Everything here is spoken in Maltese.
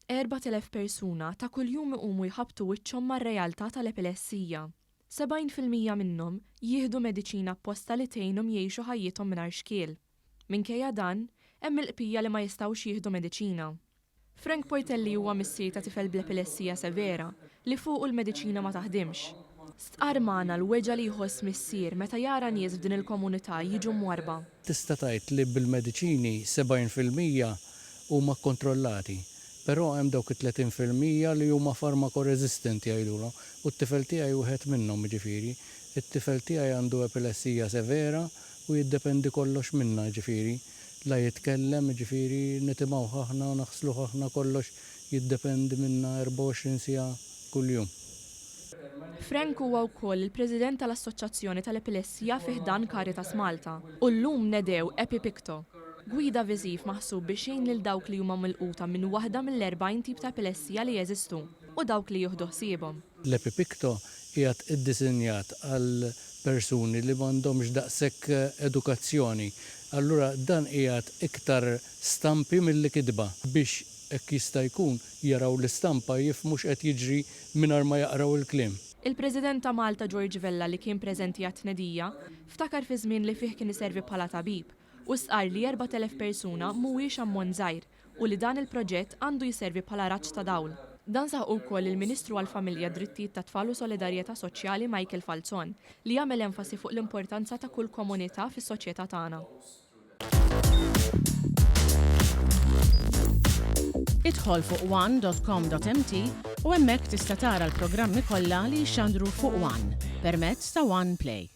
4,000 persuna ta' kuljum iqumu jħabtu wiċċhom mar-realtà tal-epilessija. 70% minnhom jieħdu mediċina apposta li tgħinhom jgħixu ħajjithom mingħajr xkiel. Minkejja dan, hemm il-qbija li ma jistgħux jieħdu mediċina. Frank Portelli huwa missier ta' tifel bl-epilessija severa li fuq il-mediċina ma taħdimx. Stqar magħna l-weġa li jħoss missier meta jara nies f'din il-komunità jiġu mwarba. Tista' tgħid li bil-mediċini 70% huma kontrollati, però hemm dawk 30% li huma farmakoresistenti jgħidulhom u t-tifel tiegħi wieħed minnhom jiġifieri. It-tifel tiegħi għandu epilessija severa u jiddependi kollox minnha jiġifieri. La jitkellem jiġifieri nitimgħu aħna naħslu aħna kollox jiddependi minna 24 siegħa kuljum. Frank huwa wkoll il-President tal-Assoċjazzjoni tal-Epilessija fih dan Caritas Malta u llum nedew EpiPicto, gwida viżiv maħsub biex jgħin lil dawk li huma milquta minn waħda mill-40 tip ta' epilessija li jeżistu u dawk li jieħdu ħsiebhom. L-EpiPicto qiegħed iddisinjat għal persuni li m'għandhomx daqshekk edukazzjoni. Allura dan qiegħed iktar stampi milli kitba biex hekk jista' jkun jaraw l-istampa jifhmu x'qed jiġri mingħajr ma jaqraw il-kliem. Il-President ta' Malta George Vella li kien preżenti għat-tnedija ftakar fi żmien li fih kien iservi bħala tabib u sqar li 4,000 persuna mhuwiex ammont żgħir u li dan il-proġett għandu jiservi bħala raġġ ta' dawl. Dan saħqu wkoll il-Ministru għall-Familja Drittijiet tat-Tfal u Solidarjetà Soċjali Michael Falzon li jagħmel enfasi fuq l-importanza ta' kull komunità fis-soċjetà tagħna. Idħol fuq one.com.mt u hemmhekk tista' tara l-programmi kollha li jxandru fuq One permezz ta' One Play.